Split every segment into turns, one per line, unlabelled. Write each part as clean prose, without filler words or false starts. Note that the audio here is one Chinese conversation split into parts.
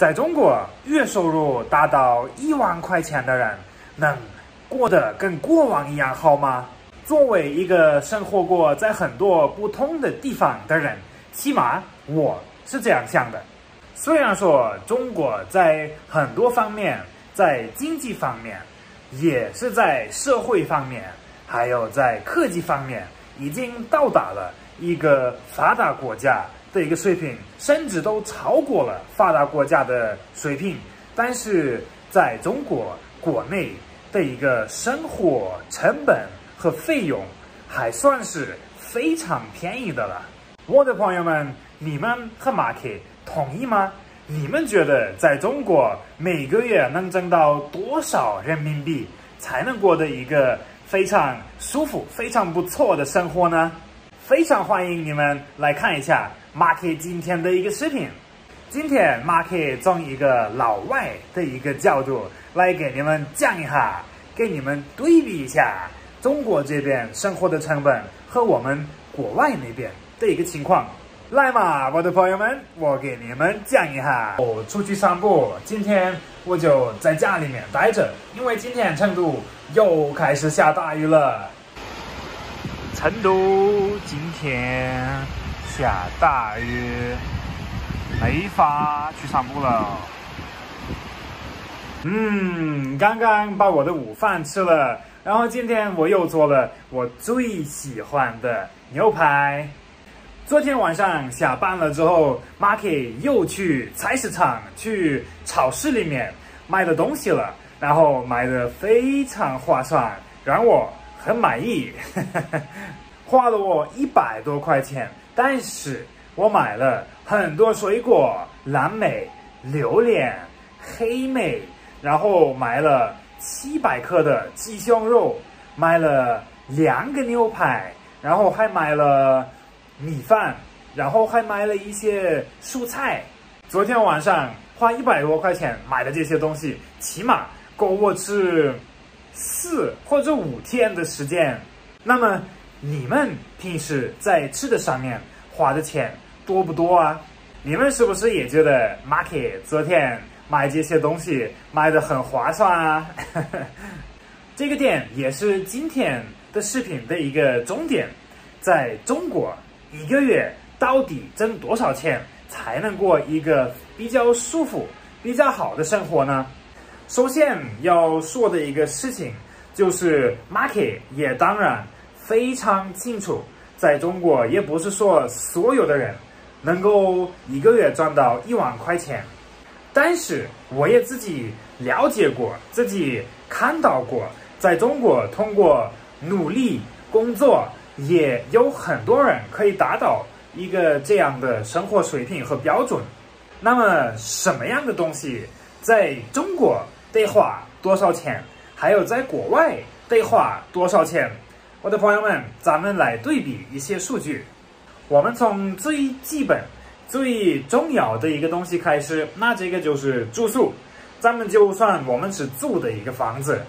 在中国，月收入达到1万块钱的人，能过得跟过往一样好吗？作为一个生活过在很多不同的地方的人，起码我是这样想的。虽然说中国在很多方面，在经济方面，也是在社会方面，还有在科技方面，已经到达了一个发达国家的一个水平，甚至都超过了发达国家的水平。但是在中国国内的一个生活成本和费用还算是非常便宜的了。我的朋友们，你们和马克同意吗？你们觉得在中国每个月能挣到多少人民币才能过得一个非常舒服、非常不错的生活呢？非常欢迎你们来看一下马克今天的一个视频。今天马克从一个老外的一个角度来给你们讲一下，给你们对比一下中国这边生活的成本和我们国外那边的一个情况。来嘛，我的朋友们，我给你们讲一下。我出去散步，今天我就在家里面待着，因为今天成都又开始下大雨了。成都今天下大雨，没法去散步了。刚刚把我的午饭吃了，然后今天我又做了我最喜欢的牛排。昨天晚上下班了之后，马克又去菜市场、去超市里面买了东西了，然后买的非常划算，让我很满意，花了我100多块钱。但是我买了很多水果，蓝莓、榴莲、黑莓，然后买了700克的鸡胸肉，买了2个牛排，然后还买了米饭，然后还买了一些蔬菜。昨天晚上花100多块钱买的这些东西，起码够我吃4或者5天的时间。那么你们平时在吃的上面花的钱多不多啊？你们是不是也觉得马克昨天买这些东西买得很划算啊？这个点也是今天的视频的一个重点。在中国一个月到底挣多少钱才能过一个比较舒服、比较好的生活呢？首先要说的一个事情就是马克也当然非常清楚，在中国也不是说所有的人能够一个月赚到1万块钱，但是我也自己了解过，自己看到过，在中国通过努力工作也有很多人可以达到一个这样的生活水平和标准。那么什么样的东西在中国得花多少钱，还有在国外得花多少钱？我的朋友们，咱们来对比一些数据。我们从最基本、最重要的一个东西开始，那这个就是住宿。咱们就算我们是租的一个房子，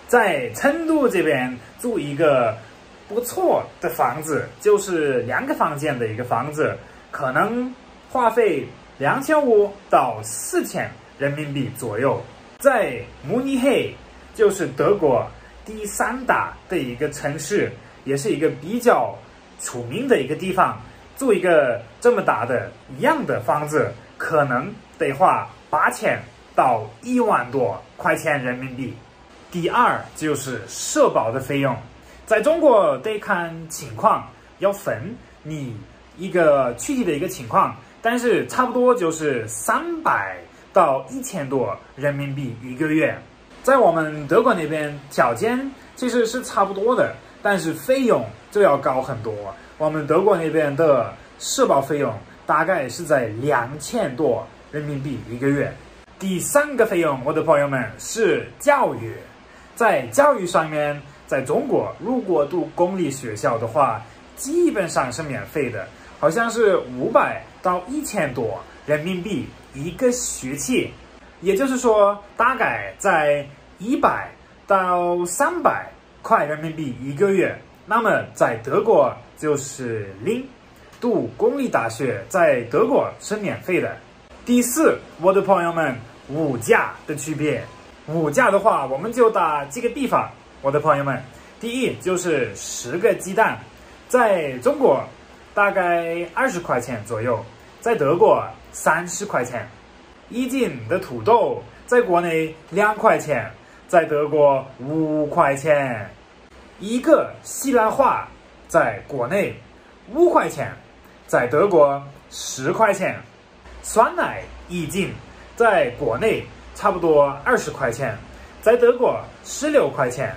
在成都这边租一个不错的房子，就是2个房间的一个房子，可能花费2500到4000人民币左右。在慕尼黑，就是德国第3大的一个城市，也是一个比较出名的一个地方，租一个这么大的一样的房子，可能得花8000到1万多块钱人民币。第二就是社保的费用，在中国得看情况，要分你一个具体的一个情况，但是差不多就是300到1000多人民币一个月。在我们德国那边条件其实是差不多的，但是费用就要高很多。我们德国那边的社保费用大概是在2000多人民币一个月。第3个费用，我的朋友们，是教育。在教育上面，在中国如果读公立学校的话，基本上是免费的，好像是500到1000多人民币一个学期，也就是说大概在100到300块人民币一个月。那么在德国就是0，读公立大学在德国是免费的。第四，我的朋友们，物价的区别。物价的话，我们就打几个比方，我的朋友们。第一就是10个鸡蛋，在中国大概20块钱左右，在德国30块钱。1斤的土豆在国内2块钱，在德国5块钱。1个西兰花在国内5块钱，在德国10块钱。酸奶1斤在国内差不多20块钱，在德国16块钱。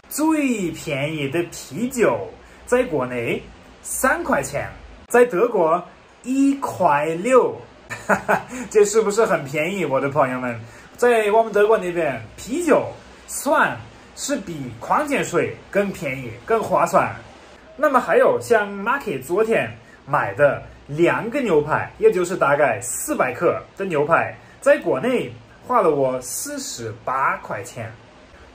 最便宜的啤酒在国内3块钱，在德国1块6。这是不是很便宜，我的朋友们？在我们德国那边，啤酒算是比矿泉水更便宜、更划算。那么还有像 Marky 昨天买的2个牛排，也就是大概400克的牛排，在国内花了我48块钱，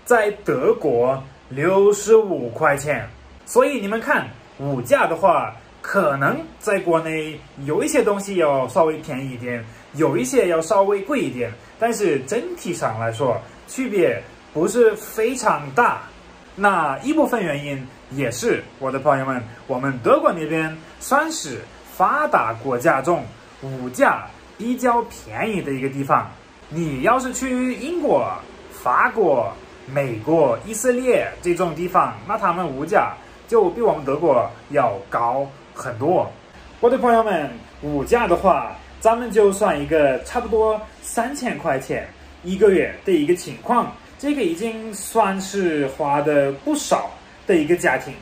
在德国65块钱。所以你们看物价的话，可能在国内有一些东西要稍微便宜一点，有一些要稍微贵一点，但是整体上来说区别不是非常大。那一部分原因也是，我的朋友们，我们德国那边算是发达国家中物价比较便宜的一个地方。你要是去英国、法国、美国、以色列这种地方，那他们物价就比我们德国要高很多。我的朋友们，物价的话，咱们就算一个差不多3000块钱1个月的一个情况，这个已经算是花的不少的一个家庭。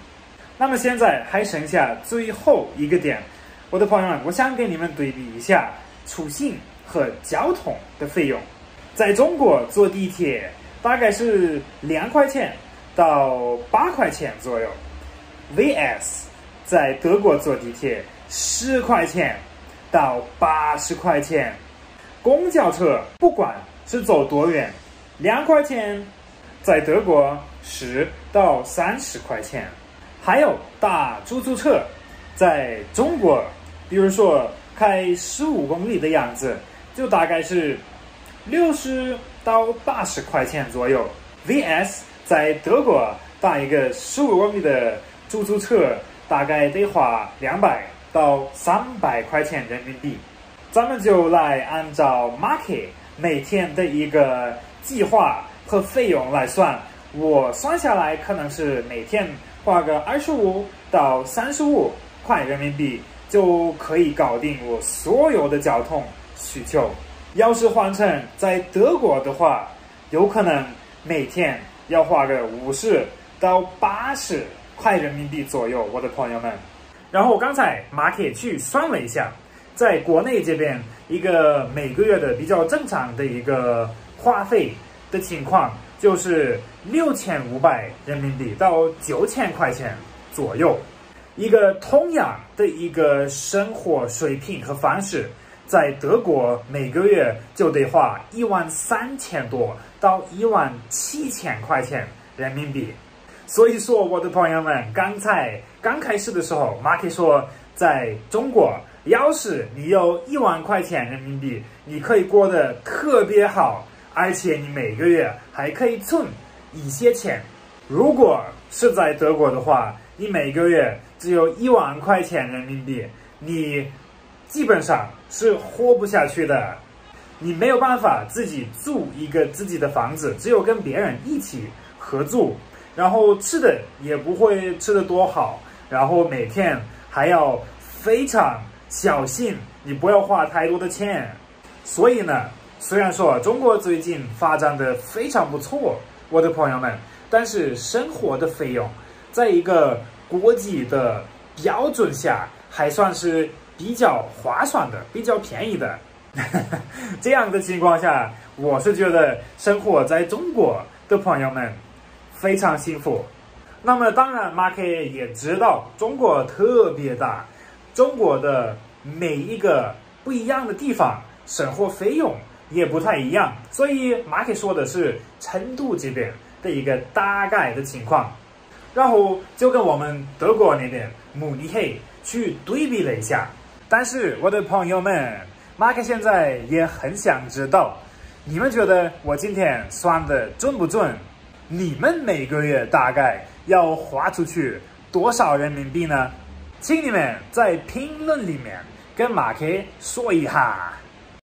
那么现在还剩下最后一个点，我的朋友们，我想给你们对比一下出行和交通的费用。在中国坐地铁大概是2块钱到8块钱左右 ，vs 在德国坐地铁10块钱到80块钱。公交车不管是走多远，2块钱，在德国10到30块钱。还有打出租车，在中国，比如说开15公里的样子，就大概是60到80块钱左右 ，vs 在德国打一个15公里的出租车，大概得花200到300块钱人民币。咱们就来按照 Marky 每天的一个计划和费用来算，我算下来可能是每天花个25到35块人民币就可以搞定我所有的交通需求。要是换成在德国的话，有可能每天要花个50到80块人民币左右，我的朋友们。然后刚才Marky去算了一下，在国内这边一个每个月的比较正常的一个花费的情况，就是6500人民币到9000块钱左右。一个同样的一个生活水平和方式，在德国每个月就得花13000多到17000块钱人民币。所以说，我的朋友们，刚开始的时候，Marky说，在中国，要是你有1万块钱人民币，你可以过得特别好，而且你每个月还可以存一些钱。如果是在德国的话，你每个月只有1万块钱人民币，你基本上是活不下去的。你没有办法自己住一个自己的房子，只有跟别人一起合租，然后吃的也不会吃得多好，然后每天还要非常小心，你不要花太多的钱。所以呢，虽然说中国最近发展的非常不错，我的朋友们，但是生活的费用在一个国际的标准下还算是比较划算的，比较便宜的。这样的情况下，我是觉得生活在中国的朋友们非常幸福。那么当然 Marky 也知道中国特别大，中国的每一个不一样的地方生活费用也不太一样，所以 Marky 说的是成都这边的一个大概的情况，然后就跟我们德国那边慕尼黑去对比了一下。但是我的朋友们，马克现在也很想知道，你们觉得我今天算的准不准？你们每个月大概要花出去多少人民币呢？请你们在评论里面跟马克说一下。